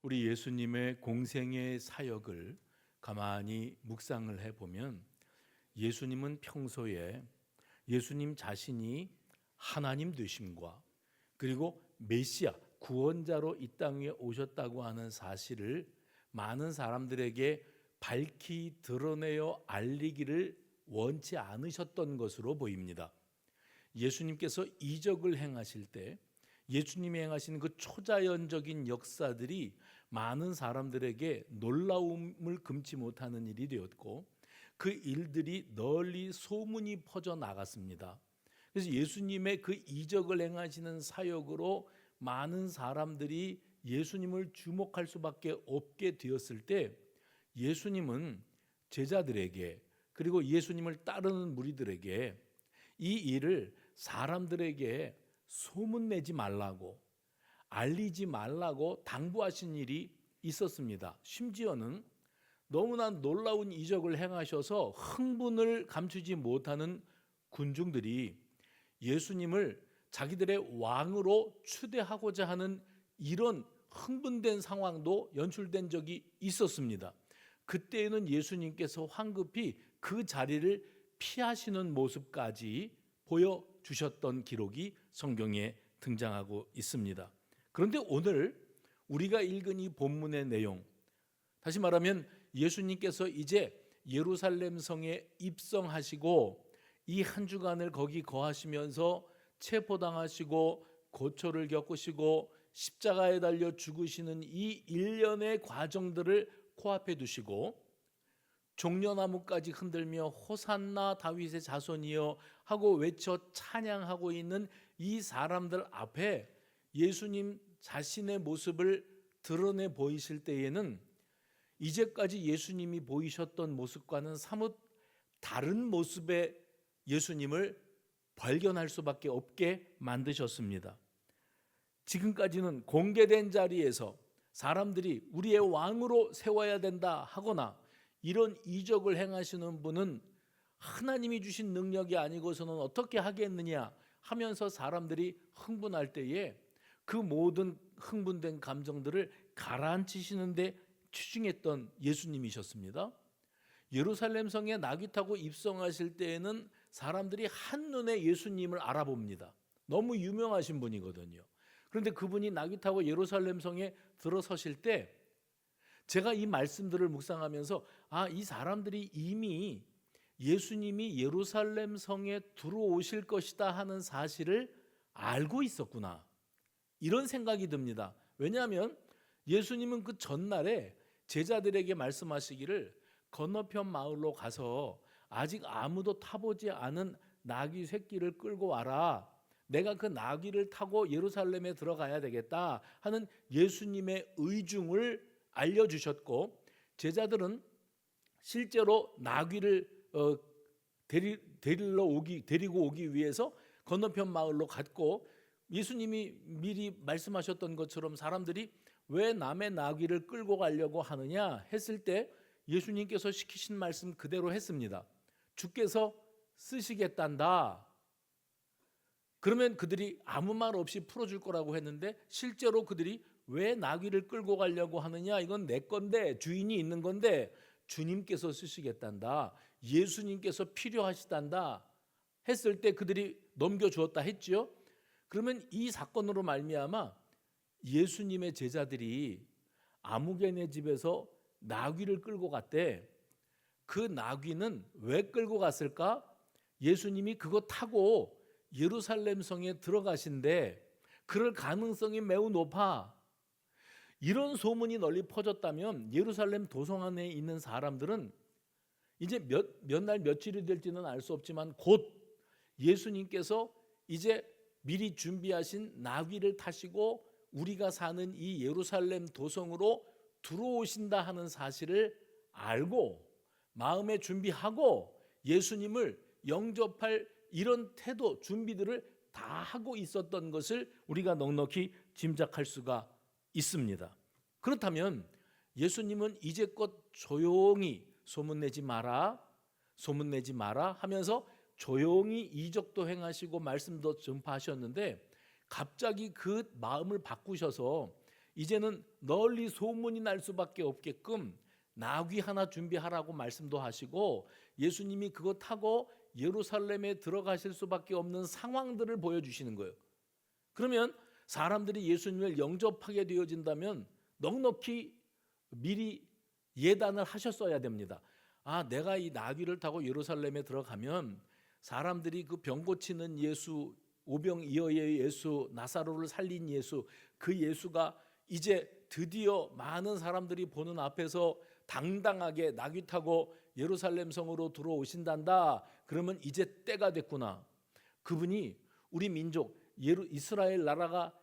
우리 예수님의 공생의 사역을 가만히 묵상을 해보면 예수님은 평소에 예수님 자신이 하나님 되심과 그리고 메시아 구원자로 이 땅에 오셨다고 하는 사실을 많은 사람들에게 밝히 드러내어 알리기를 원치 않으셨던 것으로 보입니다. 예수님께서 이적을 행하실 때 예수님이 행하신 그 초자연적인 역사들이 많은 사람들에게 놀라움을 금치 못하는 일이 되었고 그 일들이 널리 소문이 퍼져 나갔습니다. 그래서 예수님의 그 이적을 행하시는 사역으로 많은 사람들이 예수님을 주목할 수밖에 없게 되었을 때 예수님은 제자들에게 그리고 예수님을 따르는 무리들에게 이 일을 사람들에게 소문내지 말라고 알리지 말라고 당부하신 일이 있었습니다. 심지어는 너무나 놀라운 이적을 행하셔서 흥분을 감추지 못하는 군중들이 예수님을 자기들의 왕으로 추대하고자 하는 이런 흥분된 상황도 연출된 적이 있었습니다. 그때에는 예수님께서 황급히 그 자리를 피하시는 모습까지 보여주셨던 기록이 성경에 등장하고 있습니다. 그런데 오늘 우리가 읽은 이 본문의 내용, 다시 말하면 예수님께서 이제 예루살렘 성에 입성하시고 이 한 주간을 거기 거하시면서 체포당하시고 고초를 겪으시고 십자가에 달려 죽으시는 이 일련의 과정들을 코앞에 두시고 종려나무까지 흔들며 호산나 다윗의 자손이여 하고 외쳐 찬양하고 있는 이 사람들 앞에 예수님 자신의 모습을 드러내 보이실 때에는 이제까지 예수님이 보이셨던 모습과는 사뭇 다른 모습의 예수님을 발견할 수밖에 없게 만드셨습니다. 지금까지는 공개된 자리에서 사람들이 우리의 왕으로 세워야 된다 하거나 이런 이적을 행하시는 분은 하나님이 주신 능력이 아니고서는 어떻게 하겠느냐 하면서 사람들이 흥분할 때에 그 모든 흥분된 감정들을 가라앉히시는데 치중했던 예수님이셨습니다. 예루살렘 성에 낙이 타고 입성하실 때에는 사람들이 한눈에 예수님을 알아봅니다. 너무 유명하신 분이거든요. 그런데 그분이 낙이 타고 예루살렘 성에 들어서실 때 제가 이 말씀들을 묵상하면서 이 사람들이 이미 예수님이 예루살렘 성에 들어오실 것이다 하는 사실을 알고 있었구나, 이런 생각이 듭니다. 왜냐하면 예수님은 그 전날에 제자들에게 말씀하시기를 건너편 마을로 가서 아직 아무도 타보지 않은 나귀 새끼를 끌고 와라, 내가 그 나귀를 타고 예루살렘에 들어가야 되겠다 하는 예수님의 의중을 알려주셨고, 제자들은 실제로 나귀를 데리고 오기 위해서 건너편 마을로 갔고, 예수님이 미리 말씀하셨던 것처럼 사람들이 왜 남의 나귀를 끌고 가려고 하느냐 했을 때 예수님께서 시키신 말씀 그대로 했습니다. 주께서 쓰시겠단다. 그러면 그들이 아무 말 없이 풀어줄 거라고 했는데 실제로 그들이 왜 나귀를 끌고 가려고 하느냐, 이건 내 건데, 주인이 있는 건데 주님께서 쓰시겠단다, 예수님께서 필요하시단다 했을 때 그들이 넘겨주었다 했죠. 그러면 이 사건으로 말미암아 예수님의 제자들이 아무개네 집에서 나귀를 끌고 갔대. 그 나귀는 왜 끌고 갔을까? 예수님이 그거 타고 예루살렘 성에 들어가신데 그럴 가능성이 매우 높아. 이런 소문이 널리 퍼졌다면 예루살렘 도성 안에 있는 사람들은 이제 몇 날 며칠이 될지는 알 수 없지만 곧 예수님께서 이제 미리 준비하신 나귀를 타시고 우리가 사는 이 예루살렘 도성으로 들어오신다 하는 사실을 알고 마음에 준비하고 예수님을 영접할 이런 태도, 준비들을 다 하고 있었던 것을 우리가 넉넉히 짐작할 수가 있습니다. 그렇다면 예수님은 이제껏 조용히 소문내지 마라 하면서 조용히 이적도 행하시고 말씀도 전파하셨는데 갑자기 그 마음을 바꾸셔서 이제는 널리 소문이 날 수밖에 없게끔 나귀 하나 준비하라고 말씀도 하시고 예수님이 그거 타고 예루살렘에 들어가실 수밖에 없는 상황들을 보여주시는 거예요. 그러면 사람들이 예수님을 영접하게 되어진다면 넉넉히 미리 예단을 하셨어야 됩니다. 내가 이 나귀를 타고 예루살렘에 들어가면 사람들이 그 병 고치는 예수, 오병이어의 예수, 나사로를 살린 예수, 그 예수가 이제 드디어 많은 사람들이 보는 앞에서 당당하게 나귀 타고 예루살렘 성으로 들어오신단다. 그러면 이제 때가 됐구나. 그분이 우리 민족 이스라엘 나라가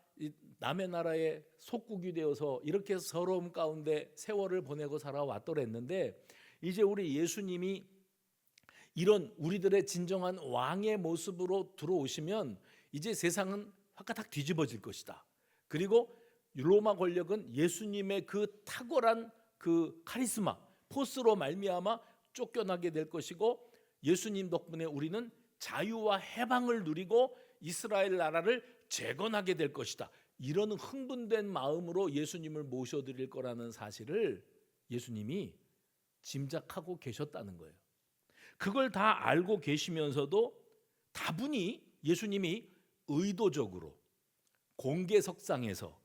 남의 나라의 속국이 되어서 이렇게 서러움 가운데 세월을 보내고 살아왔더랬는데 이제 우리 예수님이 이런 우리들의 진정한 왕의 모습으로 들어오시면 이제 세상은 화가닥 뒤집어질 것이다. 그리고 로마 권력은 예수님의 그 탁월한 그 카리스마, 포스로 말미암아 쫓겨나게 될 것이고 예수님 덕분에 우리는 자유와 해방을 누리고 이스라엘 나라를 재건하게 될 것이다. 이런 흥분된 마음으로 예수님을 모셔드릴 거라는 사실을 예수님이 짐작하고 계셨다는 거예요. 그걸 다 알고 계시면서도 다분히 예수님이 의도적으로 공개석상에서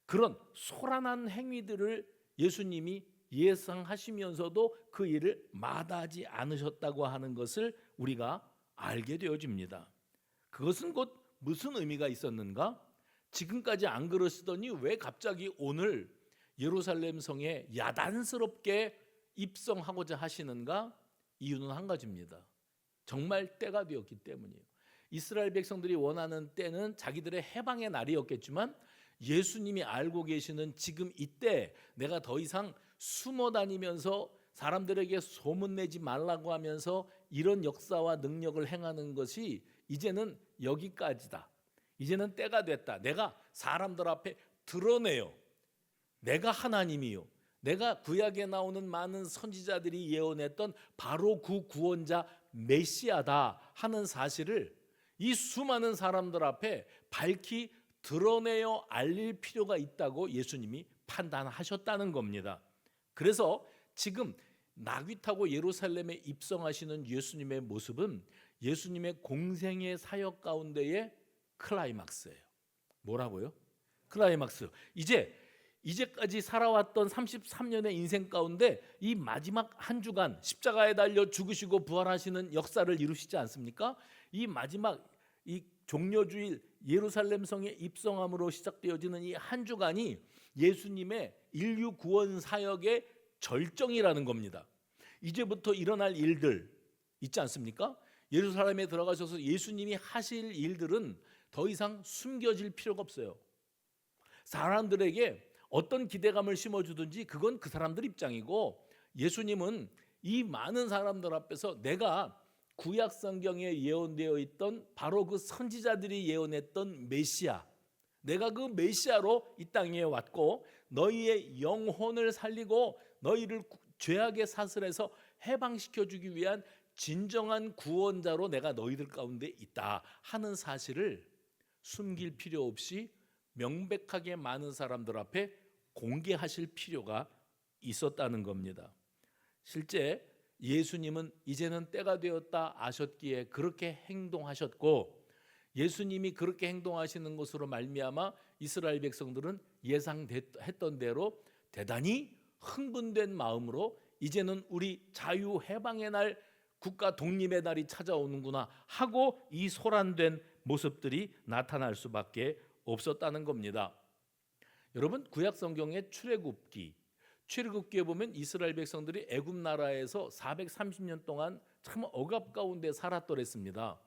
그런 소란한 행위들을 예수님이 예상하시면서도 그 일을 마다하지 않으셨다고 하는 것을 우리가 알게 되어집니다. 그것은 곧 무슨 의미가 있었는가? 지금까지 안 그러시더니 왜 갑자기 오늘 예루살렘 성에 야단스럽게 입성하고자 하시는가? 이유는 한 가지입니다. 정말 때가 되었기 때문이에요. 이스라엘 백성들이 원하는 때는 자기들의 해방의 날이었겠지만 예수님이 알고 계시는 지금 이때 내가 더 이상 숨어 다니면서 사람들에게 소문내지 말라고 하면서 이런 역사와 능력을 행하는 것이 이제는 여기까지다. 이제는 때가 됐다. 내가 사람들 앞에 드러내요. 내가 하나님이요. 내가 구약에 나오는 많은 선지자들이 예언했던 바로 그 구원자 메시아다 하는 사실을 이 수많은 사람들 앞에 밝히 드러내어 알릴 필요가 있다고 예수님이 판단하셨다는 겁니다. 그래서 지금 나귀 타고 예루살렘에 입성하시는 예수님의 모습은 예수님의 공생의 사역 가운데의 클라이막스예요. 뭐라고요? 클라이막스. 이제까지 살아왔던 33년의 인생 가운데 이 마지막 한 주간 십자가에 달려 죽으시고 부활하시는 역사를 이루시지 않습니까? 이 마지막 이 종려주일 예루살렘 성에 입성함으로 시작되어지는 이 한 주간이 예수님의 인류 구원 사역의 절정이라는 겁니다. 이제부터 일어날 일들 있지 않습니까? 예루살렘에 들어가셔서 예수님이 하실 일들은 더 이상 숨겨질 필요가 없어요. 사람들에게 어떤 기대감을 심어주든지 그건 그 사람들 입장이고 예수님은 이 많은 사람들 앞에서 내가 구약 성경에 예언되어 있던 바로 그 선지자들이 예언했던 메시아, 내가 그 메시아로 이 땅에 왔고 너희의 영혼을 살리고 너희를 죄악의 사슬에서 해방시켜주기 위한 진정한 구원자로 내가 너희들 가운데 있다 하는 사실을 숨길 필요 없이 명백하게 많은 사람들 앞에 공개하실 필요가 있었다는 겁니다. 실제 예수님은 이제는 때가 되었다 아셨기에 그렇게 행동하셨고 예수님이 그렇게 행동하시는 것으로 말미암아 이스라엘 백성들은 예상했던 대로 대단히 흥분된 마음으로 이제는 우리 자유 해방의 날 국가 독립의 날이 찾아오는구나 하고 이 소란된 모습들이 나타날 수밖에 없었다는 겁니다. 여러분 구약 성경의 출애굽기에 보면 이스라엘 백성들이 애굽 나라에서 430년 동안 참 억압 가운데 살았더랬습니다.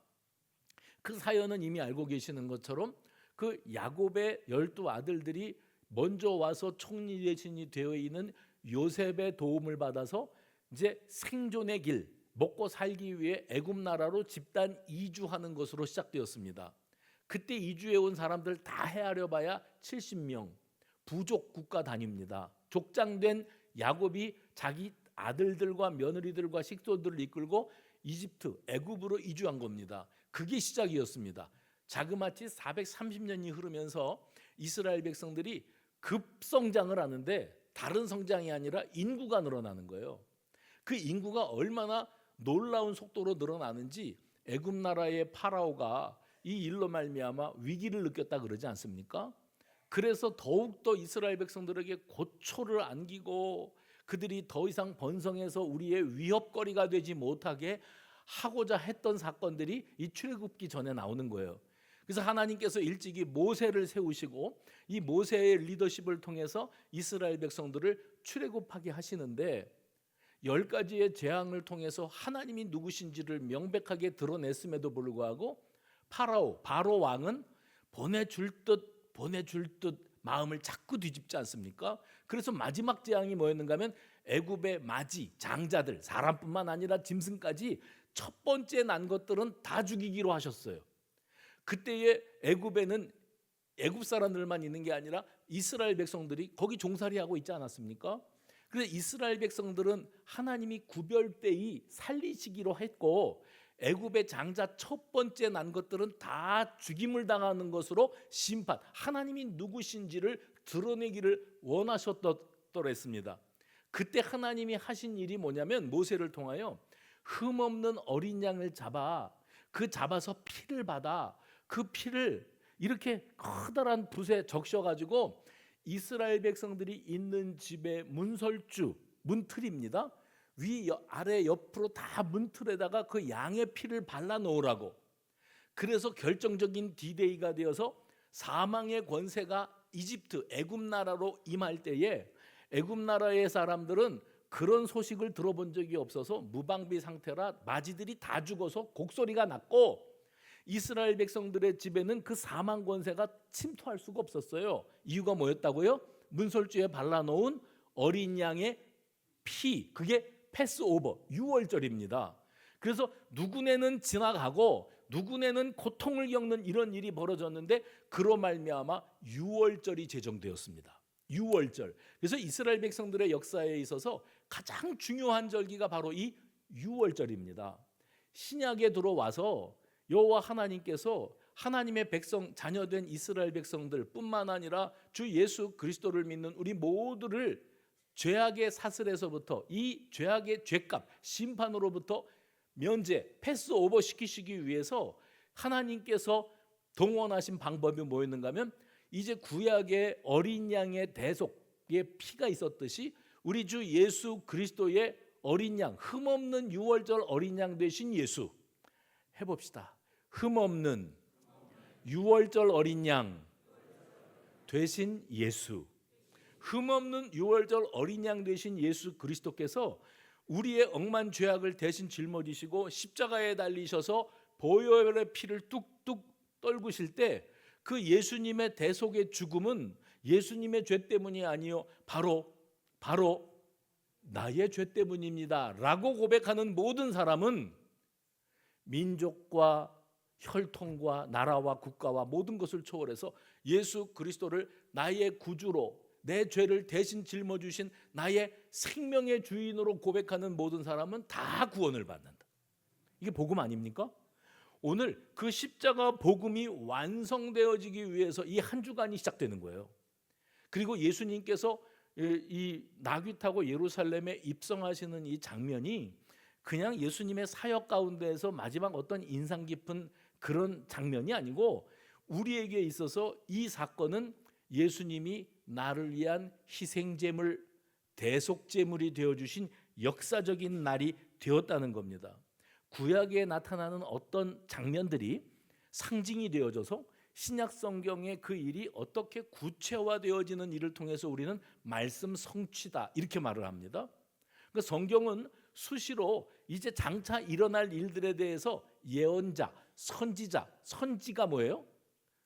그 사연은 이미 알고 계시는 것처럼 그 야곱의 12아들들이 먼저 와서 총리 대신이 되어 있는 요셉의 도움을 받아서 이제 생존의 길, 먹고 살기 위해 애굽 나라로 집단 이주하는 것으로 시작되었습니다. 그때 이주해 온 사람들 다 헤아려 봐야 70명, 부족 국가 단위입니다. 족장된 야곱이 자기 아들들과 며느리들과 식소들을 이끌고 이집트, 애굽으로 이주한 겁니다. 그게 시작이었습니다. 자그마치 430년이 흐르면서 이스라엘 백성들이 급성장을 하는데 다른 성장이 아니라 인구가 늘어나는 거예요. 그 인구가 얼마나 놀라운 속도로 늘어나는지 애굽 나라의 파라오가 이 일로 말미암아 위기를 느꼈다 그러지 않습니까? 그래서 더욱더 이스라엘 백성들에게 고초를 안기고 그들이 더 이상 번성해서 우리의 위협거리가 되지 못하게 하고자 했던 사건들이 이 출애굽기 전에 나오는 거예요. 그래서 하나님께서 일찍이 모세를 세우시고 이 모세의 리더십을 통해서 이스라엘 백성들을 출애굽하게 하시는데 10가지의 재앙을 통해서 하나님이 누구신지를 명백하게 드러냈음에도 불구하고 바로 왕은 보내줄 듯 마음을 자꾸 뒤집지 않습니까? 그래서 마지막 재앙이 뭐였는가 하면 애굽의 마지, 장자들, 사람뿐만 아니라 짐승까지 첫 번째 난 것들은 다 죽이기로 하셨어요. 그때의 애굽에는 애굽 사람들만 있는 게 아니라 이스라엘 백성들이 거기 종살이하고 있지 않았습니까? 그래서 이스라엘 백성들은 하나님이 구별되이 살리시기로 했고 애굽의 장자 첫 번째 난 것들은 다 죽임을 당하는 것으로 심판, 하나님이 누구신지를 드러내기를 원하셨더랬습니다. 그때 하나님이 하신 일이 뭐냐면 모세를 통하여 흠없는 어린 양을 잡아서 피를 받아 그 피를 이렇게 커다란 붓에 적셔가지고 이스라엘 백성들이 있는 집의 문설주, 문틀입니다. 위 아래 옆으로 다 문틀에다가 그 양의 피를 발라 놓으라고. 그래서 결정적인 디데이가 되어서 사망의 권세가 이집트 애굽 나라로 임할 때에 애굽 나라의 사람들은 그런 소식을 들어본 적이 없어서 무방비 상태라 마지들이 다 죽어서 곡소리가 났고 이스라엘 백성들의 집에는 그 사망 권세가 침투할 수가 없었어요. 이유가 뭐였다고요? 문설주에 발라놓은 어린 양의 피, 그게 패스오버, 유월절입니다. 그래서 누구네는 지나가고 누구네는 고통을 겪는 이런 일이 벌어졌는데 그로 말미암아 유월절이 제정되었습니다. 유월절. 그래서 이스라엘 백성들의 역사에 있어서 가장 중요한 절기가 바로 이 유월절입니다. 신약에 들어와서 여호와 하나님께서 하나님의 백성, 자녀된 이스라엘 백성들뿐만 아니라 주 예수 그리스도를 믿는 우리 모두를 죄악의 사슬에서부터 이 죄악의 죄값, 심판으로부터 면제, 패스오버 시키시기 위해서 하나님께서 동원하신 방법이 뭐였는가 하면 이제 구약의 어린 양의 대속의 피가 있었듯이 우리 주 예수 그리스도의 어린 양, 흠없는 유월절 어린 양 되신 예수 해봅시다. 흠없는 유월절 어린 양 되신 예수, 흠없는 유월절 어린 양 되신 예수 그리스도께서 우리의 억만 죄악을 대신 짊어지시고 십자가에 달리셔서 보혈의 피를 뚝뚝 떨구실 때 그 예수님의 대속의 죽음은 예수님의 죄 때문이 아니요 바로 나의 죄 때문입니다 라고 고백하는 모든 사람은 민족과 혈통과 나라와 국가와 모든 것을 초월해서 예수 그리스도를 나의 구주로 내 죄를 대신 짊어주신 나의 생명의 주인으로 고백하는 모든 사람은 다 구원을 받는다. 이게 복음 아닙니까? 오늘 그 십자가 복음이 완성되어지기 위해서 이 한 주간이 시작되는 거예요. 그리고 예수님께서 이 나귀 타고 예루살렘에 입성하시는 이 장면이 그냥 예수님의 사역 가운데에서 마지막 어떤 인상 깊은 그런 장면이 아니고 우리에게 있어서 이 사건은 예수님이 나를 위한 희생제물, 대속제물이 되어주신 역사적인 날이 되었다는 겁니다. 구약에 나타나는 어떤 장면들이 상징이 되어져서 신약 성경의 그 일이 어떻게 구체화되어지는 일을 통해서 우리는 말씀 성취다 이렇게 말을 합니다. 그러니까 성경은 수시로 이제 장차 일어날 일들에 대해서 예언자, 선지자, 선지가 뭐예요?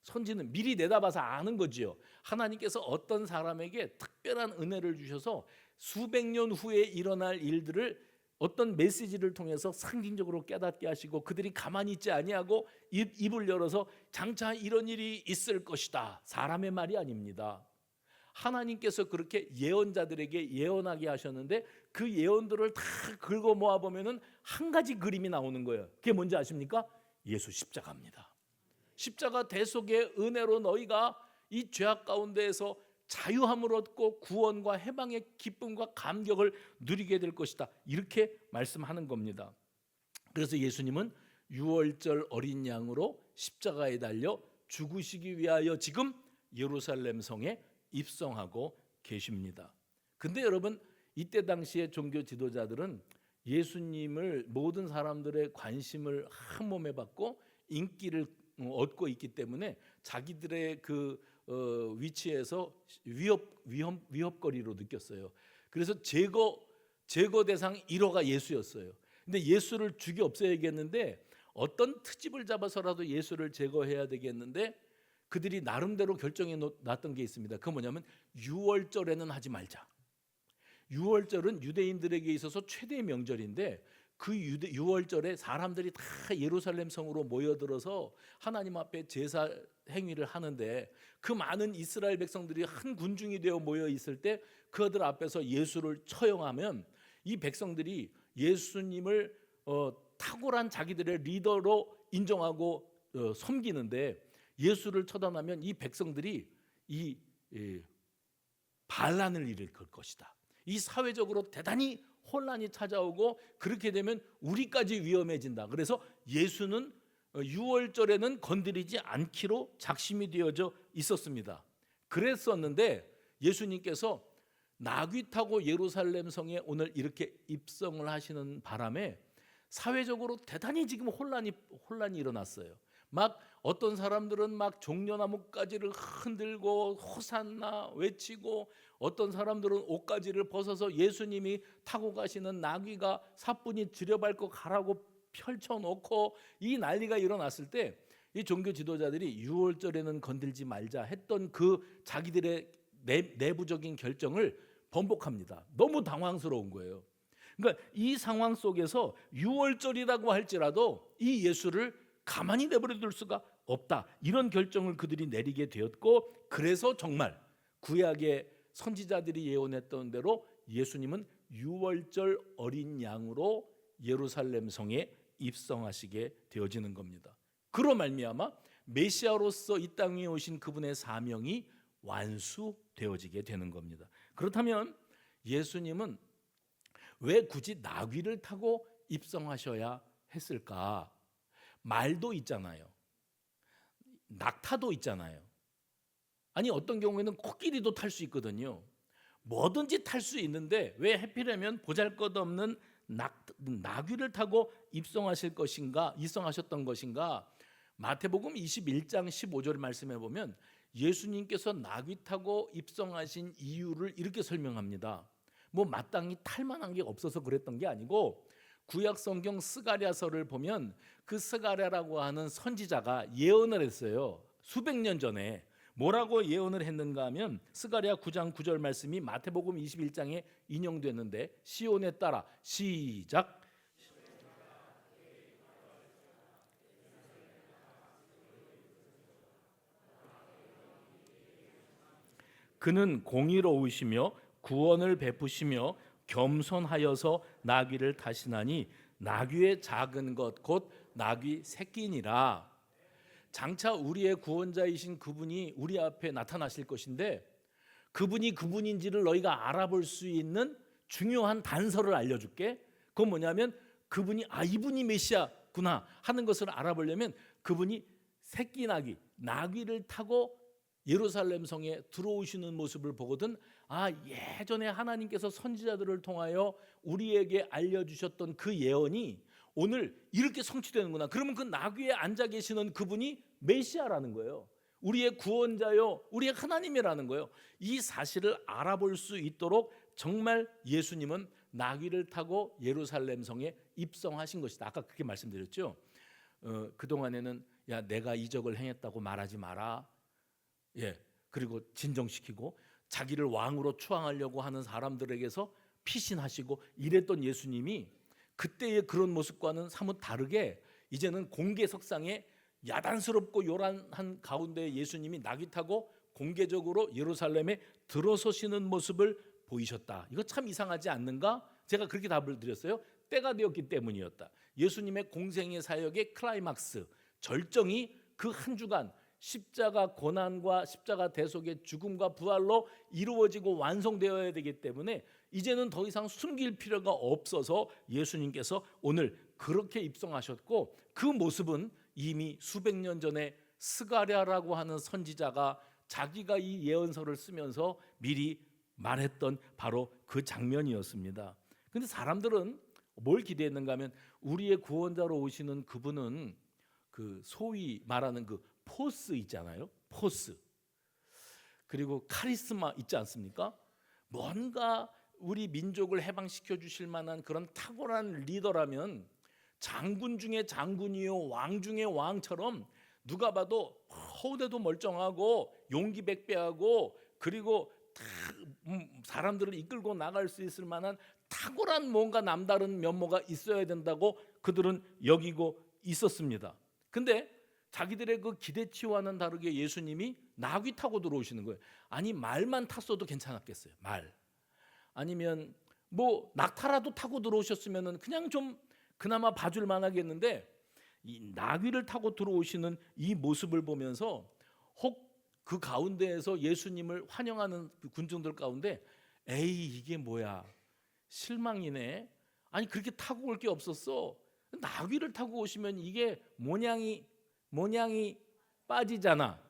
선지는 미리 내다봐서 아는 거지요. 하나님께서 어떤 사람에게 특별한 은혜를 주셔서 수백 년 후에 일어날 일들을 어떤 메시지를 통해서 상징적으로 깨닫게 하시고 그들이 가만히 있지 아니하고 입을 열어서 장차 이런 일이 있을 것이다. 사람의 말이 아닙니다. 하나님께서 그렇게 예언자들에게 예언하게 하셨는데 그 예언들을 다 긁어 모아 보면은 한 가지 그림이 나오는 거예요. 그게 뭔지 아십니까? 예수 십자가입니다. 십자가 대속의 은혜로 너희가 이 죄악 가운데에서 자유함을 얻고 구원과 해방의 기쁨과 감격을 누리게 될 것이다. 이렇게 말씀하는 겁니다. 그래서 예수님은 유월절 어린 양으로 십자가에 달려 죽으시기 위하여 지금 예루살렘 성에 입성하고 계십니다. 근데 여러분, 이때 당시의 종교 지도자들은 예수님을 모든 사람들의 관심을 한 몸에 받고 인기를 얻고 있기 때문에 자기들의 그 위치에서 위협거리로 느꼈어요. 그래서 제거 대상 1호가 예수였어요. 근데 예수를 죽여 없애야겠는데 어떤 트집을 잡아서라도 예수를 제거해야 되겠는데 그들이 나름대로 결정해 놨던 게 있습니다. 그건 뭐냐면 유월절에는 하지 말자. 유월절은 유대인들에게 있어서 최대의 명절인데 그 유월절에 사람들이 다 예루살렘 성으로 모여들어서 하나님 앞에 제사 행위를 하는데 그 많은 이스라엘 백성들이 한 군중이 되어 모여 있을 때 그들 앞에서 예수를 처형하면 이 백성들이 예수님을 탁월한 자기들의 리더로 인정하고 섬기는데 예수를 처단하면 이 백성들이 이 반란을 일으킬 것이다. 이 사회적으로 대단히 혼란이 찾아오고 그렇게 되면 우리까지 위험해진다. 그래서 예수는 유월절에는 건드리지 않기로 작심이 되어져 있었습니다. 그랬었는데 예수님께서 나귀 타고 예루살렘 성에 오늘 이렇게 입성을 하시는 바람에 사회적으로 대단히 지금 혼란이 일어났어요. 막 어떤 사람들은 막 종려나무가지를 흔들고 호산나 외치고 어떤 사람들은 옷가지를 벗어서 예수님이 타고 가시는 나귀가 사뿐히 들여밟고 가라고 펼쳐놓고 이 난리가 일어났을 때 이 종교 지도자들이 유월절에는 건들지 말자 했던 그 자기들의 내부적인 결정을 번복합니다. 너무 당황스러운 거예요. 그러니까 이 상황 속에서 유월절이라고 할지라도 이 예수를 가만히 내버려 둘 수가 없다. 이런 결정을 그들이 내리게 되었고 그래서 정말 구약의 선지자들이 예언했던 대로 예수님은 유월절 어린 양으로 예루살렘 성에 입성하시게 되어지는 겁니다. 그로 말미암아 메시아로서 이 땅에 오신 그분의 사명이 완수되어지게 되는 겁니다. 그렇다면 예수님은 왜 굳이 나귀를 타고 입성하셔야 했을까? 말도 있잖아요. 낙타도 있잖아요. 아니 어떤 경우에는 코끼리도 탈 수 있거든요. 뭐든지 탈 수 있는데 왜 하필이면 보잘것없는 나귀를 타고 입성하셨던 것인가? 마태복음 21장 15절 말씀해 보면 예수님께서 나귀 타고 입성하신 이유를 이렇게 설명합니다. 뭐 마땅히 탈 만한 게 없어서 그랬던 게 아니고 구약 성경 스가랴서를 보면 그 스가랴라고 하는 선지자가 예언을 했어요. 수백 년 전에. 뭐라고 예언을 했는가 하면 스가랴 9장 9절 말씀이 마태복음 21장에 인용됐는데 시온에 따라 시작. 그는 공의로우시며 구원을 베푸시며 겸손하여서 나귀를 타시나니 나귀의 작은 것 곧 나귀 새끼니라. 장차 우리의 구원자이신 그분이 우리 앞에 나타나실 것인데 그분이 그분인지를 너희가 알아볼 수 있는 중요한 단서를 알려줄게. 그건 뭐냐면 그분이 이분이 메시아구나 하는 것을 알아보려면 그분이 새끼 나귀를 타고 예루살렘 성에 들어오시는 모습을 보거든 예전에 하나님께서 선지자들을 통하여 우리에게 알려주셨던 그 예언이 오늘 이렇게 성취되는구나. 그러면 그 나귀에 앉아 계시는 그분이 메시아라는 거예요. 우리의 구원자요, 우리의 하나님이라는 거예요. 이 사실을 알아볼 수 있도록 정말 예수님은 나귀를 타고 예루살렘 성에 입성하신 것이다. 아까 그렇게 말씀드렸죠. 그동안에는 내가 이적을 행했다고 말하지 마라. 그리고 진정시키고 자기를 왕으로 추앙하려고 하는 사람들에게서 피신하시고 이랬던 예수님이 그때의 그런 모습과는 사뭇 다르게 이제는 공개석상에 야단스럽고 요란한 가운데 예수님이 나귀 타고 공개적으로 예루살렘에 들어서시는 모습을 보이셨다. 이거 참 이상하지 않는가? 제가 그렇게 답을 드렸어요. 때가 되었기 때문이었다. 예수님의 공생의 사역의 클라이막스, 절정이 그 한 주간 십자가 고난과 십자가 대속의 죽음과 부활로 이루어지고 완성되어야 되기 때문에 이제는 더 이상 숨길 필요가 없어서 예수님께서 오늘 그렇게 입성하셨고, 그 모습은 이미 수백 년 전에 스가랴라고 하는 선지자가 자기가 이 예언서를 쓰면서 미리 말했던 바로 그 장면이었습니다. 근데 사람들은 뭘 기대했는가 하면 우리의 구원자로 오시는 그분은 그 소위 말하는 그 포스 있잖아요. 포스. 그리고 카리스마 있지 않습니까? 뭔가 우리 민족을 해방시켜 주실 만한 그런 탁월한 리더라면 장군 중에 장군이요 왕 중에 왕처럼 누가 봐도 허우대도 멀쩡하고 용기 백배하고 그리고 다 사람들을 이끌고 나갈 수 있을 만한 탁월한 뭔가 남다른 면모가 있어야 된다고 그들은 여기고 있었습니다. 근데 자기들의 그 기대치와는 다르게 예수님이 나귀 타고 들어오시는 거예요. 아니 말만 탔어도 괜찮았겠어요. 말. 아니면 뭐 낙타라도 타고 들어오셨으면은 그냥 좀 그나마 봐줄 만하겠는데, 이 나귀를 타고 들어오시는 이 모습을 보면서 혹 그 가운데에서 예수님을 환영하는 군중들 가운데 에이 이게 뭐야 실망이네. 아니 그렇게 타고 올 게 없었어. 나귀를 타고 오시면 이게 모양이 빠지잖아.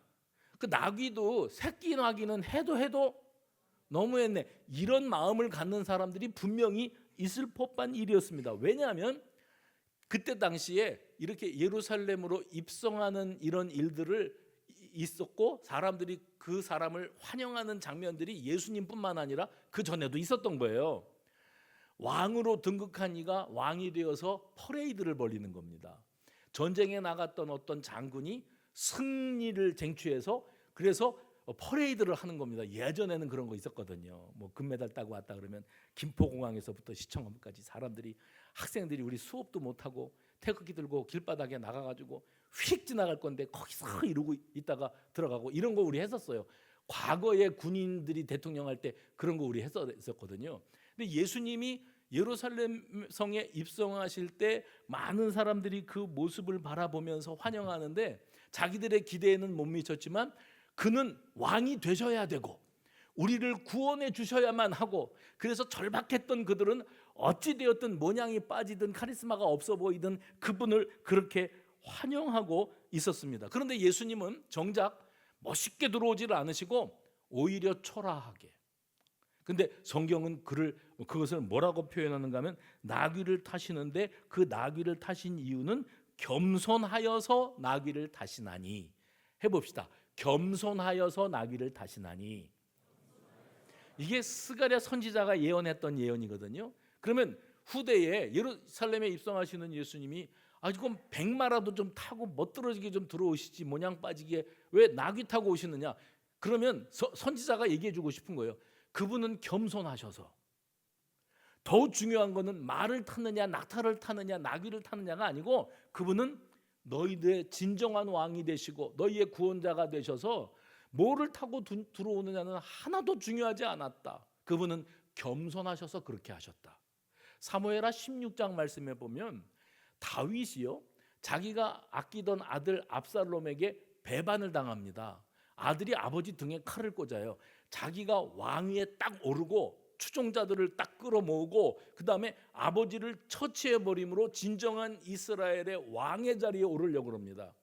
그 나귀도 새끼 나귀는 해도 너무했네. 이런 마음을 갖는 사람들이 분명히 있을 법한 일이었습니다. 왜냐하면 그때 당시에 이렇게 예루살렘으로 입성하는 이런 일들을 있었고 사람들이 그 사람을 환영하는 장면들이 예수님뿐만 아니라 그 전에도 있었던 거예요. 왕으로 등극한 이가 왕이 되어서 퍼레이드를 벌이는 겁니다. 전쟁에 나갔던 어떤 장군이 승리를 쟁취해서 그래서 퍼레이드를 하는 겁니다. 예전에는 그런 거 있었거든요. 뭐 금메달 따고 왔다 그러면 김포공항에서부터 시청함까지 사람들이 학생들이 우리 수업도 못 하고 태극기 들고 길바닥에 나가가지고 휙 지나갈 건데 거기서 이러고 있다가 들어가고 이런 거 우리 했었어요. 과거에 군인들이 대통령 할 때 그런 거 우리 했었거든요. 근데 예수님이 예루살렘 성에 입성하실 때 많은 사람들이 그 모습을 바라보면서 환영하는데 자기들의 기대에는 못 미쳤지만 그는 왕이 되셔야 되고 우리를 구원해 주셔야만 하고, 그래서 절박했던 그들은 어찌 되었든 모양이 빠지든 카리스마가 없어 보이든 그분을 그렇게 환영하고 있었습니다. 그런데 예수님은 정작 멋있게 들어오지를 않으시고 오히려 초라하게. 근데 성경은 그것을 뭐라고 표현하는가 하면 나귀를 타시는데 그 나귀를 타신 이유는 겸손하여서 나귀를 타시나니. 해봅시다. 겸손하여서 나귀를 타시나니. 이게 스가랴 선지자가 예언했던 예언이거든요. 그러면 후대에 예루살렘에 입성하시는 예수님이 이건 백마라도 좀 타고 멋들어지게 좀 들어오시지 모양 빠지게 왜 나귀 타고 오시느냐. 그러면 선지자가 얘기해주고 싶은 거예요. 그분은 겸손하셔서. 더욱 중요한 거는 말을 타느냐 낙타를 타느냐 나귀를 타느냐가 아니고 그분은 너희들의 진정한 왕이 되시고 너희의 구원자가 되셔서 뭐를 타고 들어오느냐는 하나도 중요하지 않았다. 그분은 겸손하셔서 그렇게 하셨다. 사무엘하 16장 말씀에 보면 다윗이요 자기가 아끼던 아들 압살롬에게 배반을 당합니다. 아들이 아버지 등에 칼을 꽂아요. 자기가 왕위에 딱 오르고 추종자들을 딱 끌어모으고 그 다음에 아버지를 처치해버림으로 진정한 이스라엘의 왕의 자리에 오르려고 합니다.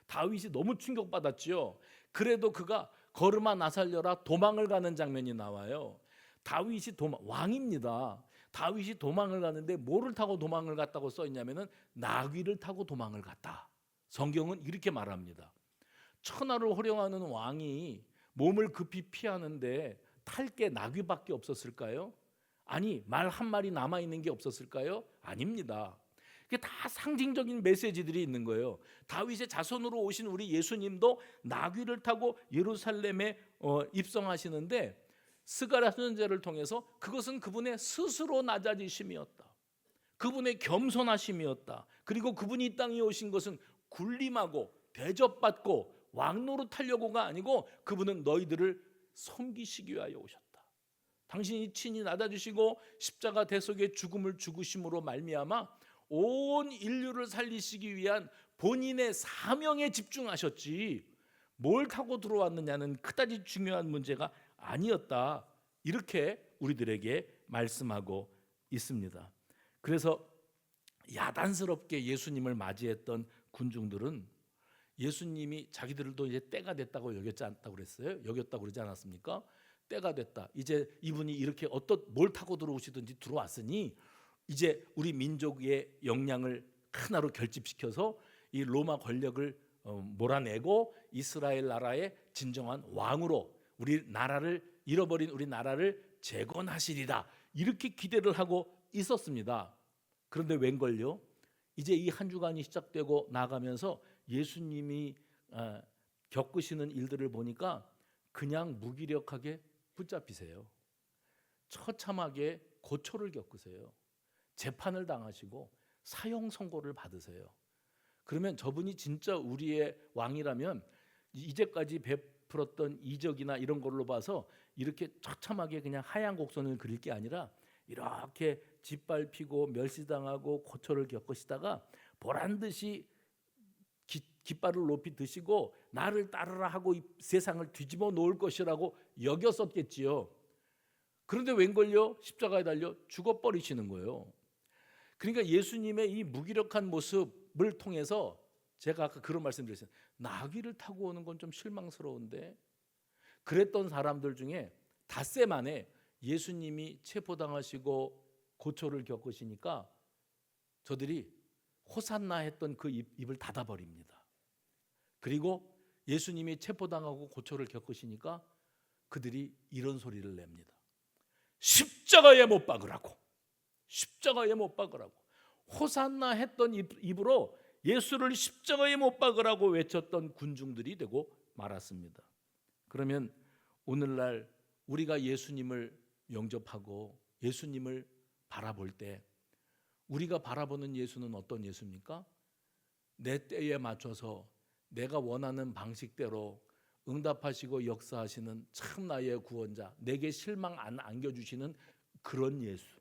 다윗이 너무 충격받았지요. 그래도 그가 걸음아 나 살려라 도망을 가는 장면이 나와요. 다윗이 왕입니다. 다윗이 도망을 가는데 뭐를 타고 도망을 갔다고 써있냐면은 나귀를 타고 도망을 갔다. 성경은 이렇게 말합니다. 천하를 호령하는 왕이 몸을 급히 피하는데 탈 게 나귀밖에 없었을까요? 아니 말 한 마리 남아있는 게 없었을까요? 아닙니다. 그게 다 상징적인 메시지들이 있는 거예요. 다윗의 자손으로 오신 우리 예수님도 나귀를 타고 예루살렘에 입성하시는데 스가랴 선지자를 통해서 그것은 그분의 스스로 낮아지심이었다. 그분의 겸손하심이었다. 그리고 그분이 이 땅에 오신 것은 군림하고 대접받고 왕노릇 하려고가 아니고 그분은 너희들을 섬기시기 위하여 오셨다. 당신이 친히 낮아지시고 십자가 대속의 죽음을 죽으심으로 말미암아 온 인류를 살리시기 위한 본인의 사명에 집중하셨지 뭘 타고 들어왔느냐는 그다지 중요한 문제가 아니었다. 이렇게 우리들에게 말씀하고 있습니다. 그래서 야단스럽게 예수님을 맞이했던 군중들은 예수님이 자기들도 이제 때가 됐다고 여겼다고 그랬어요. 여겼다고 그러지 않았습니까? 때가 됐다. 이제 이분이 이렇게 뭘 타고 들어오시든지 들어왔으니 이제 우리 민족의 역량을 하나로 결집시켜서 이 로마 권력을 몰아내고 이스라엘 나라의 진정한 왕으로 우리 나라를 잃어버린 우리 나라를 재건하시리라. 이렇게 기대를 하고 있었습니다. 그런데 웬걸요? 이제 이 한 주간이 시작되고 나가면서 예수님이 겪으시는 일들을 보니까 그냥 무기력하게 붙잡히세요. 처참하게 고초를 겪으세요. 재판을 당하시고 사형 선고를 받으세요. 그러면 저분이 진짜 우리의 왕이라면 이제까지 베풀었던 이적이나 이런 걸로 봐서 이렇게 처참하게 그냥 하얀 곡선을 그릴 게 아니라 이렇게 짓밟히고 멸시당하고 고초를 겪으시다가 보란듯이 깃발을 높이 드시고 나를 따르라 하고 이 세상을 뒤집어 놓을 것이라고 여겼었겠지요. 그런데 웬걸요? 십자가에 달려 죽어버리시는 거예요. 그러니까 예수님의 이 무기력한 모습을 통해서 제가 아까 그런 말씀 드렸어요. 나귀를 타고 오는 건 좀 실망스러운데, 그랬던 사람들 중에 닷새 만에 예수님이 체포당하시고 고초를 겪으시니까 저들이 호산나 했던 그 입을 닫아버립니다. 그리고 예수님이 체포당하고 고초를 겪으시니까 그들이 이런 소리를 냅니다. 십자가에 못 박으라고, 십자가에 못 박으라고. 호산나 했던 입으로 예수를 십자가에 못 박으라고 외쳤던 군중들이 되고 말았습니다. 그러면 오늘날 우리가 예수님을 영접하고 예수님을 바라볼 때 우리가 바라보는 예수는 어떤 예수입니까? 내 때에 맞춰서 내가 원하는 방식대로 응답하시고 역사하시는 참 나의 구원자, 내게 실망 안 안겨주시는 그런 예수.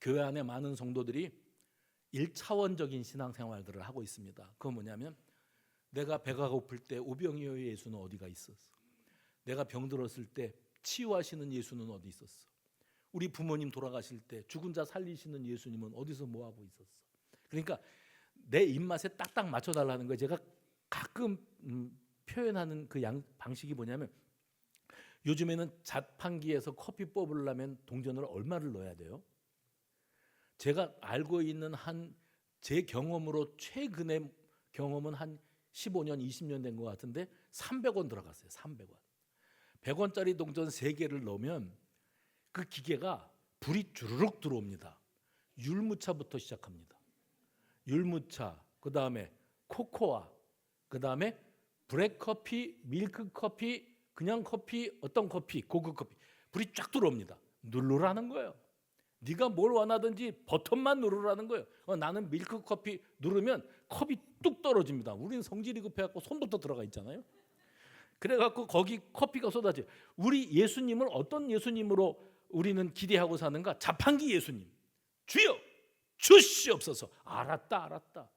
교회 안에 많은 성도들이 1차원적인 신앙생활들을 하고 있습니다. 그건 뭐냐면 내가 배가 고플 때 오병이어의 예수는 어디가 있었어? 내가 병들었을 때 치유하시는 예수는 어디 있었어? 우리 부모님 돌아가실 때 죽은 자 살리시는 예수님은 어디서 뭐하고 있었어? 그러니까 내 입맛에 딱딱 맞춰달라는 거예요. 제가 가끔 표현하는 그 방식이 뭐냐면 요즘에는 자판기에서 커피 뽑으려면 동전을 얼마를 넣어야 돼요? 제가 알고 있는 제 경험으로 최근의 경험은 한 15년, 20년 된 것 같은데 300원 들어갔어요. 300원. 100원짜리 동전 3개를 넣으면 그 기계가 불이 주르륵 들어옵니다. 율무차부터 시작합니다. 율무차, 그 다음에 코코아, 그 다음에 브랙커피, 밀크커피, 그냥 커피, 어떤 커피, 고급 커피, 불이 쫙 들어옵니다. 누르라는 거예요. 네가 뭘 원하든지 버튼만 누르라는 거예요. 나는 밀크커피 누르면 컵이 뚝 떨어집니다. 우리는 성질이 급해갖고 손부터 들어가 있잖아요. 그래갖고 거기 커피가 쏟아져요. 우리 예수님을 어떤 예수님으로 우리는 기대하고 사는가? 자판기 예수님. 주여 주시옵소서. 알았다.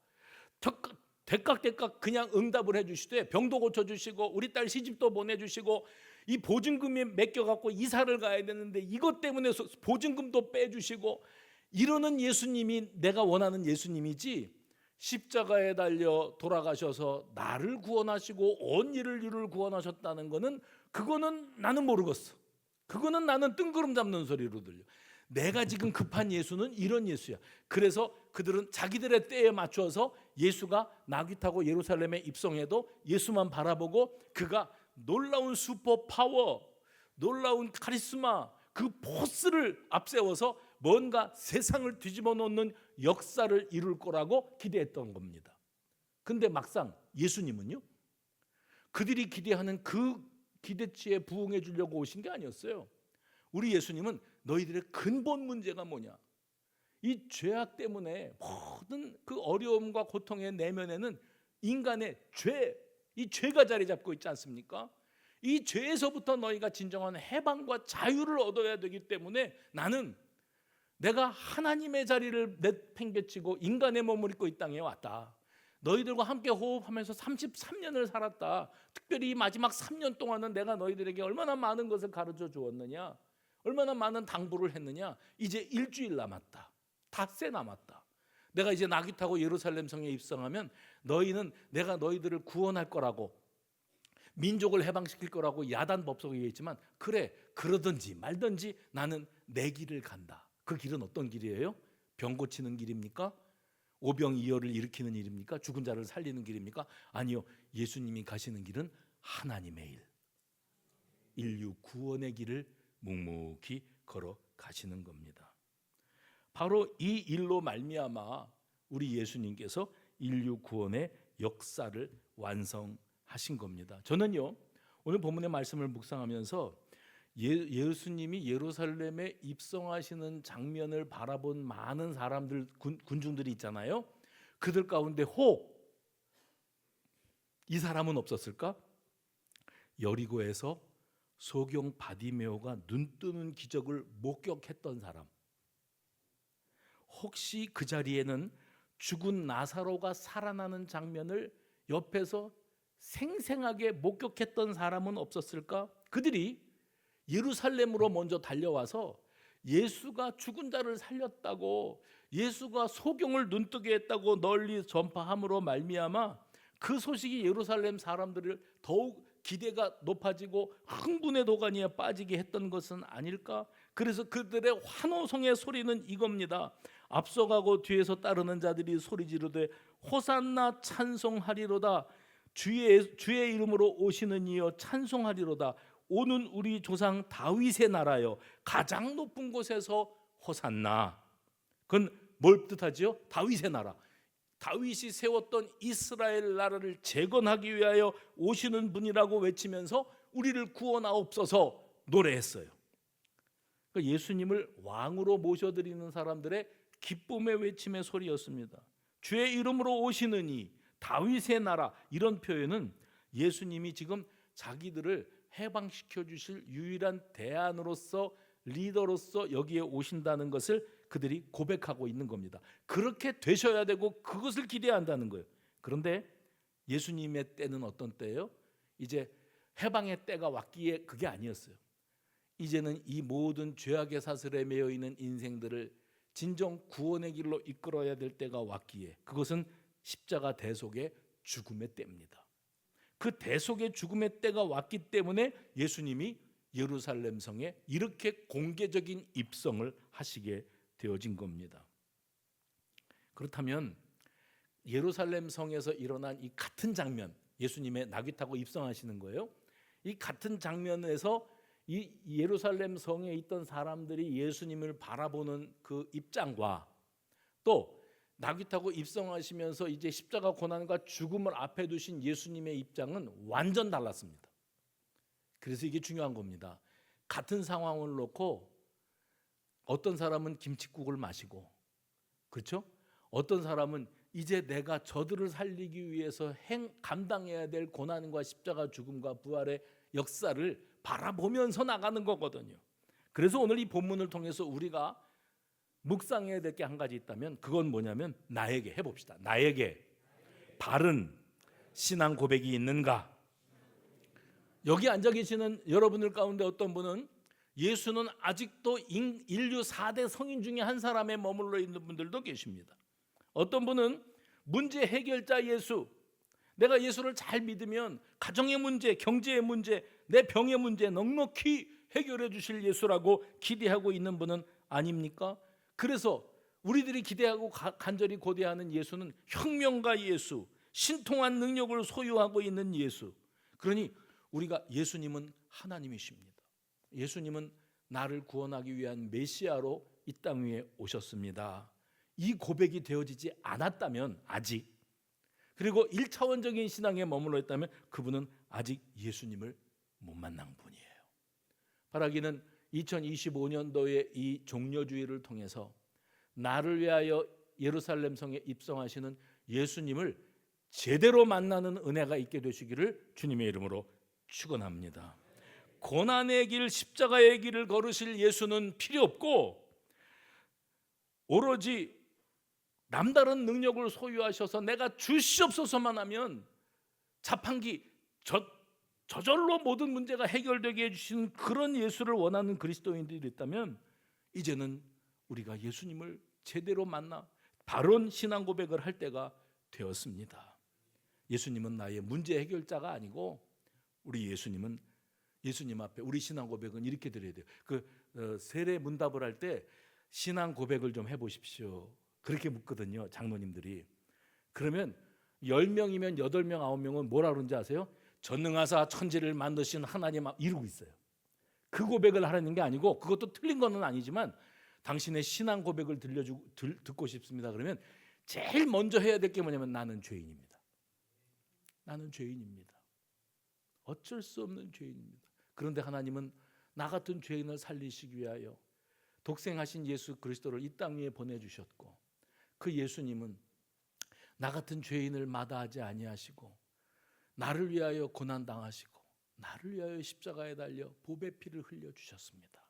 대깍대깍 그냥 응답을 해주시되 병도 고쳐주시고 우리 딸 시집도 보내주시고 이 보증금이 맡겨갖고 이사를 가야 되는데 이것 때문에 보증금도 빼주시고 이러는 예수님이 내가 원하는 예수님이지, 십자가에 달려 돌아가셔서 나를 구원하시고 온 인류를 구원하셨다는 거는 그거는 나는 모르겠어. 그거는 나는 뜬구름 잡는 소리로 들려. 내가 지금 급한 예수는 이런 예수야. 그래서 그들은 자기들의 때에 맞춰서 예수가 나귀 타고 예루살렘에 입성해도 예수만 바라보고 그가 놀라운 슈퍼파워, 놀라운 카리스마, 그 포스를 앞세워서 뭔가 세상을 뒤집어 놓는 역사를 이룰 거라고 기대했던 겁니다. 근데 막상 예수님은요, 그들이 기대하는 그 기대치에 부응해 주려고 오신 게 아니었어요. 우리 예수님은 너희들의 근본 문제가 뭐냐? 이 죄악 때문에 모든 그 어려움과 고통의 내면에는 인간의 죄, 이 죄가 자리 잡고 있지 않습니까? 이 죄에서부터 너희가 진정한 해방과 자유를 얻어야 되기 때문에 나는 내가 하나님의 자리를 내팽개치고 인간의 몸을 입고 이 땅에 왔다. 너희들과 함께 호흡하면서 33년을 살았다. 특별히 이 마지막 3년 동안은 내가 너희들에게 얼마나 많은 것을 가르쳐 주었느냐, 얼마나 많은 당부를 했느냐. 이제 일주일 남았다. 닷새 남았다. 내가 이제 나귀 타고 예루살렘 성에 입성하면 너희는 내가 너희들을 구원할 거라고, 민족을 해방시킬 거라고 야단 법석에 얘기했지만, 그래, 그러든지 말든지 나는 내 길을 간다. 그 길은 어떤 길이에요? 병 고치는 길입니까? 오병이어를 일으키는 일입니까? 죽은 자를 살리는 길입니까? 아니요. 예수님이 가시는 길은 하나님의 일, 인류 구원의 길을 묵묵히 걸어 가시는 겁니다. 바로 이 일로 말미암아 우리 예수님께서 인류 구원의 역사를 완성하신 겁니다. 저는요, 오늘 본문의 말씀을 묵상하면서 예수님이 예루살렘에 입성하시는 장면을 바라본 많은 사람들, 군중들이 있잖아요. 그들 가운데 혹 이 사람은 없었을까? 여리고에서 소경 바디메오가 눈뜨는 기적을 목격했던 사람, 혹시 그 자리에는 죽은 나사로가 살아나는 장면을 옆에서 생생하게 목격했던 사람은 없었을까? 그들이 예루살렘으로 먼저 달려와서 예수가 죽은 자를 살렸다고, 예수가 소경을 눈뜨게 했다고 널리 전파함으로 말미암아 그 소식이 예루살렘 사람들을 더욱 기대가 높아지고 흥분의 도가니에 빠지게 했던 것은 아닐까? 그래서 그들의 환호성의 소리는 이겁니다. 앞서가고 뒤에서 따르는 자들이 소리 지르되 호산나 찬송하리로다. 주의 이름으로 오시는 이여 찬송하리로다. 오는 우리 조상 다윗의 나라여 가장 높은 곳에서 호산나. 그건 뭘 뜻하지요? 다윗의 나라. 다윗이 세웠던 이스라엘 나라를 재건하기 위하여 오시는 분이라고 외치면서 우리를 구원하옵소서 노래했어요. 그러니까 예수님을 왕으로 모셔드리는 사람들의 기쁨의 외침의 소리였습니다. 주의 이름으로 오시는 이 다윗의 나라, 이런 표현은 예수님이 지금 자기들을 해방시켜 주실 유일한 대안으로서, 리더로서 여기에 오신다는 것을 그들이 고백하고 있는 겁니다. 그렇게 되셔야 되고 그것을 기대한다는 거예요. 그런데 예수님의 때는 어떤 때예요? 이제 해방의 때가 왔기에 그게 아니었어요. 이제는 이 모든 죄악의 사슬에 매여 있는 인생들을 진정 구원의 길로 이끌어야 될 때가 왔기에, 그것은 십자가 대속의 죽음의 때입니다. 그 대속의 죽음의 때가 왔기 때문에 예수님이 예루살렘 성에 이렇게 공개적인 입성을 하시게 되어진 겁니다. 그렇다면 예루살렘 성에서 일어난 이 같은 장면, 예수님의 나귀 타고 입성하시는 거예요. 이 같은 장면에서 이 예루살렘 성에 있던 사람들이 예수님을 바라보는 그 입장과 또 나귀 타고 입성하시면서 이제 십자가 고난과 죽음을 앞에 두신 예수님의 입장은 완전 달랐습니다. 그래서 이게 중요한 겁니다. 같은 상황을 놓고 어떤 사람은 김칫국을 마시고, 그렇죠? 어떤 사람은 이제 내가 저들을 살리기 위해서 감당해야 될 고난과 십자가 죽음과 부활의 역사를 바라보면서 나가는 거거든요. 그래서 오늘 이 본문을 통해서 우리가 묵상해야 될 게 한 가지 있다면 그건 뭐냐면, 나에게 해봅시다. 나에게 바른 신앙 고백이 있는가? 여기 앉아 계시는 여러분들 가운데 어떤 분은 예수는 아직도 인류 4대 성인 중에 한 사람에 머물러 있는 분들도 계십니다. 어떤 분은 문제 해결자 예수, 내가 예수를 잘 믿으면 가정의 문제, 경제의 문제, 내 병의 문제 넉넉히 해결해 주실 예수라고 기대하고 있는 분은 아닙니까? 그래서 우리들이 기대하고 간절히 고대하는 예수는 혁명가 예수, 신통한 능력을 소유하고 있는 예수. 그러니 우리가 예수님은 하나님이십니다. 예수님은 나를 구원하기 위한 메시아로 이 땅 위에 오셨습니다. 이 고백이 되어지지 않았다면 아직, 그리고 1차원적인 신앙에 머물러 있다면 그분은 아직 예수님을 못 만난 분이에요. 바라기는 2025년도의 이 종려주의를 통해서 나를 위하여 예루살렘 성에 입성하시는 예수님을 제대로 만나는 은혜가 있게 되시기를 주님의 이름으로 축원합니다. 고난의 길, 십자가의 길을 걸으실 예수는 필요 없고 오로지 남다른 능력을 소유하셔서 내가 주시옵소서만 하면 자판기 저절로 모든 문제가 해결되게 해주시는 그런 예수를 원하는 그리스도인들이 있다면 이제는 우리가 예수님을 제대로 만나 바른 신앙 고백을 할 때가 되었습니다. 예수님은 나의 문제 해결자가 아니고 우리 예수님 앞에 우리 신앙 고백은 이렇게 드려야 돼요. 세례 문답을 할 때 신앙 고백을 좀 해보십시오. 그렇게 묻거든요, 장로님들이. 그러면 10명이면 8명, 9명은 뭐라 그러는지 아세요? 전능하사 천지를 만드신 하나님 이러고 있어요. 그 고백을 하라는 게 아니고, 그것도 틀린 건 아니지만 당신의 신앙 고백을 듣고 싶습니다. 그러면 제일 먼저 해야 될 게 뭐냐면 나는 죄인입니다. 나는 죄인입니다. 어쩔 수 없는 죄인입니다. 그런데 하나님은 나 같은 죄인을 살리시기 위하여 독생하신 예수 그리스도를 이 땅 위에 보내주셨고, 그 예수님은 나 같은 죄인을 마다하지 아니하시고 나를 위하여 고난당하시고 나를 위하여 십자가에 달려 보배 피를 흘려주셨습니다.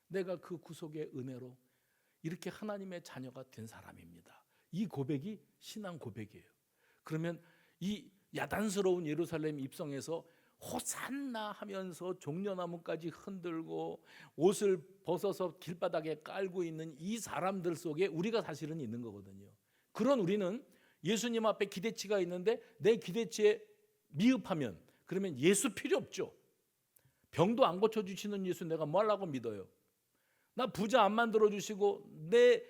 내가 그 구속의 은혜로 이렇게 하나님의 자녀가 된 사람입니다. 이 고백이 신앙 고백이에요. 그러면 이 야단스러운 예루살렘 입성에서 호산나 하면서 종려나무까지 흔들고 옷을 벗어서 길바닥에 깔고 있는 이 사람들 속에 우리가 사실은 있는 거거든요. 그런 우리는 예수님 앞에 기대치가 있는데 내 기대치에 미흡하면 그러면 예수 필요 없죠. 병도 안 고쳐주시는 예수 내가 뭐 하려고 믿어요? 나 부자 안 만들어주시고 내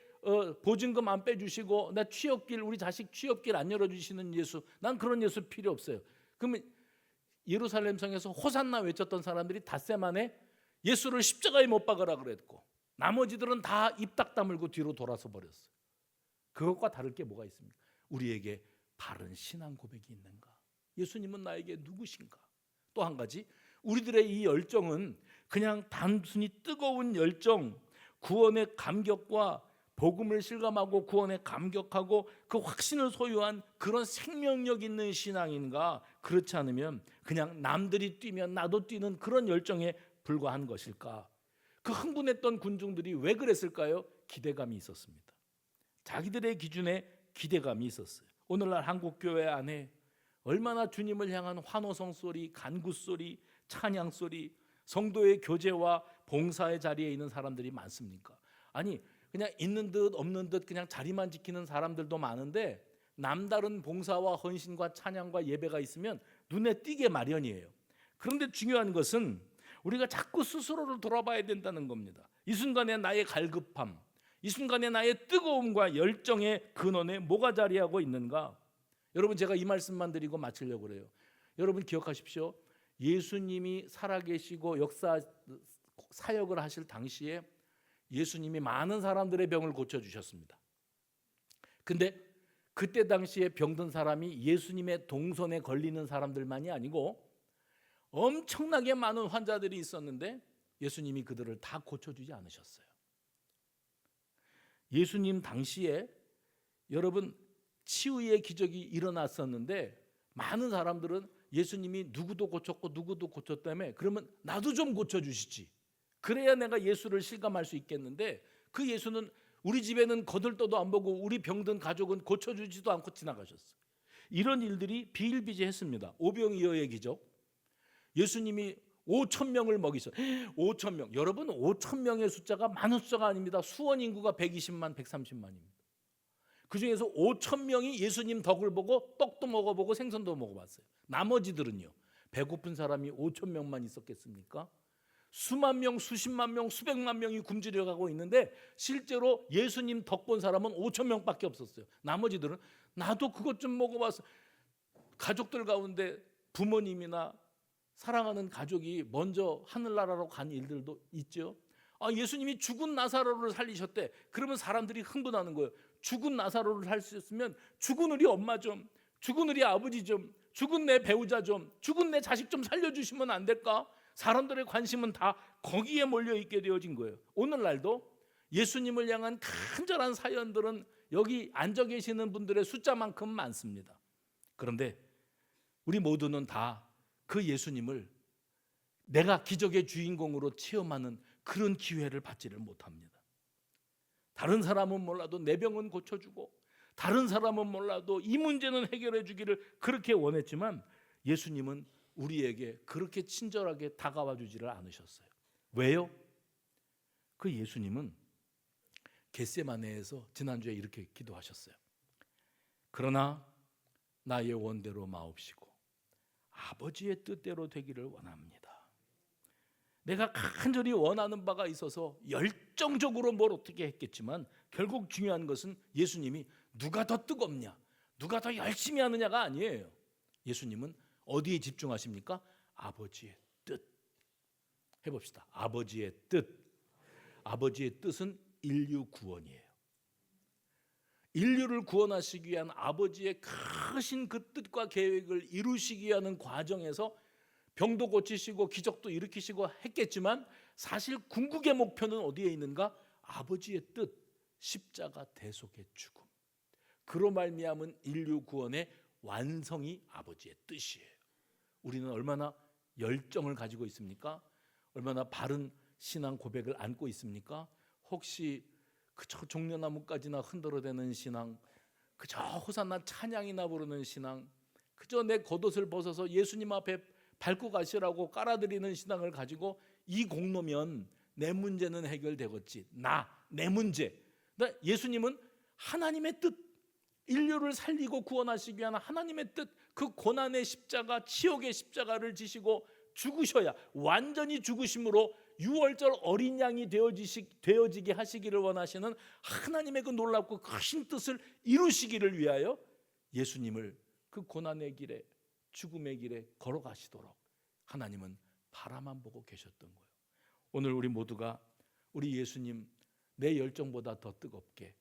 보증금 안 빼주시고 나 취업길 우리 자식 취업길 안 열어주시는 예수, 난 그런 예수 필요 없어요. 그러면 예루살렘 성에서 호산나 외쳤던 사람들이 닷새 만에 예수를 십자가에 못 박으라 그랬고 나머지들은 다 입 딱 다물고 뒤로 돌아서 버렸어요. 그것과 다를 게 뭐가 있습니까? 우리에게 바른 신앙 고백이 있는가? 예수님은 나에게 누구신가? 또 한 가지, 우리들의 이 열정은 그냥 단순히 뜨거운 열정, 구원의 감격과 복음을 실감하고 구원에 감격하고 그 확신을 소유한 그런 생명력 있는 신앙인가? 그렇지 않으면 그냥 남들이 뛰면 나도 뛰는 그런 열정에 불과한 것일까? 그 흥분했던 군중들이 왜 그랬을까요? 기대감이 있었습니다. 자기들의 기준에 기대감이 있었어요. 오늘날 한국교회 안에 얼마나 주님을 향한 환호성 소리, 간구 소리, 찬양 소리, 성도의 교제와 봉사의 자리에 있는 사람들이 많습니까? 아니 그냥 있는 듯 없는 듯 그냥 자리만 지키는 사람들도 많은데 남다른 봉사와 헌신과 찬양과 예배가 있으면 눈에 띄게 마련이에요. 그런데 중요한 것은 우리가 자꾸 스스로를 돌아봐야 된다는 겁니다. 이 순간에 나의 갈급함, 이 순간에 나의 뜨거움과 열정의 근원에 뭐가 자리하고 있는가? 여러분, 제가 이 말씀만 드리고 마치려고 그래요. 여러분 기억하십시오. 예수님이 살아계시고 역사 사역을 하실 당시에 예수님이 많은 사람들의 병을 고쳐주셨습니다. 근데 그때 당시에 병든 사람이 예수님의 동선에 걸리는 사람들만이 아니고 엄청나게 많은 환자들이 있었는데 예수님이 그들을 다 고쳐주지 않으셨어요. 예수님 당시에 여러분 치유의 기적이 일어났었는데 많은 사람들은 예수님이 누구도 고쳤고 누구도 고쳤다며 그러면 나도 좀 고쳐주시지, 그래야 내가 예수를 실감할 수 있겠는데 그 예수는 우리 집에는 거들떠도 안 보고 우리 병든 가족은 고쳐주지도 않고 지나가셨어요. 이런 일들이 비일비재했습니다. 오병이어의 기적, 예수님이 5,000명을 먹이셨어요. 5,000명. 여러분 5,000명의 숫자가 많은 숫자가 아닙니다. 수원 인구가 120만, 130만입니다. 그중에서 5,000명이 예수님 덕을 보고 떡도 먹어보고 생선도 먹어봤어요. 나머지들은요, 배고픈 사람이 5,000명만 있었겠습니까? 수만 명, 수십만 명, 수백만 명이 굶주려 가고 있는데 실제로 예수님 덕 본 사람은 5,000명밖에 없었어요. 나머지들은 나도 그것 좀 먹어봤어. 가족들 가운데 부모님이나 사랑하는 가족이 먼저 하늘나라로 간 일들도 있죠. 예수님이 죽은 나사로를 살리셨대. 그러면 사람들이 흥분하는 거예요. 죽은 나사로를 살리셨으면 죽은 우리 엄마 좀, 죽은 우리 아버지 좀, 죽은 내 배우자 좀, 죽은 내 자식 좀 살려주시면 안 될까? 사람들의 관심은 다 거기에 몰려있게 되어진 거예요. 오늘날도 예수님을 향한 간절한 사연들은 여기 앉아 계시는 분들의 숫자만큼 많습니다. 그런데 우리 모두는 다 그 예수님을 내가 기적의 주인공으로 체험하는 그런 기회를 받지를 못합니다. 다른 사람은 몰라도 내 병은 고쳐주고 다른 사람은 몰라도 이 문제는 해결해 주기를 그렇게 원했지만 예수님은 우리에게 그렇게 친절하게 다가와 주지를 않으셨어요. 왜요? 그 예수님은 겟세마네에서 지난주에 이렇게 기도하셨어요. 그러나 나의 원대로 마옵시고 아버지의 뜻대로 되기를 원합니다. 내가 간절히 원하는 바가 있어서 열정적으로 뭘 어떻게 했겠지만 결국 중요한 것은 예수님이 누가 더 뜨겁냐, 누가 더 열심히 하느냐가 아니에요. 예수님은 어디에 집중하십니까? 아버지의 뜻. 해봅시다. 아버지의 뜻. 아버지의 뜻은 인류 구원이에요. 인류를 구원하시기 위한 아버지의 크신 그 뜻과 계획을 이루시기 위한 과정에서 병도 고치시고 기적도 일으키시고 했겠지만 사실 궁극의 목표는 어디에 있는가? 아버지의 뜻, 십자가 대속의 죽음. 그로 말미암은 인류 구원의 완성이 아버지의 뜻이에요. 우리는 얼마나 열정을 가지고 있습니까? 얼마나 바른 신앙 고백을 안고 있습니까? 혹시 그저 종려나무까지나 흔들어대는 신앙, 그저 호산나 찬양이나 부르는 신앙, 그저 내 겉옷을 벗어서 예수님 앞에 밟고 가시라고 깔아드리는 신앙을 가지고 이 공로면 내 문제는 해결되겠지. 내 문제. 예수님은 하나님의 뜻, 인류를 살리고 구원하시기 위한 하나님의 뜻, 그 고난의 십자가, 치욕의 십자가를 지시고 죽으셔야 완전히 죽으심으로 유월절 어린 양이 되어지게 하시기를 원하시는 하나님의 그 놀랍고 크신 뜻을 이루시기를 위하여 예수님을 그 고난의 길에, 죽음의 길에 걸어가시도록 하나님은 바라만 보고 계셨던 거예요. 오늘 우리 모두가 우리 예수님 내 열정보다 더 뜨겁게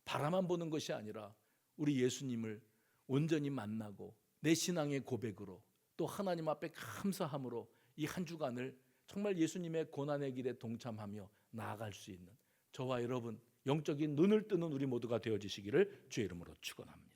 바라만 보는 것이 아니라 우리 예수님을 온전히 만나고 내 신앙의 고백으로 또 하나님 앞에 감사함으로 이 한 주간을 정말 예수님의 고난의 길에 동참하며 나아갈 수 있는 저와 여러분 영적인 눈을 뜨는 우리 모두가 되어지시기를 주의 이름으로 축원합니다.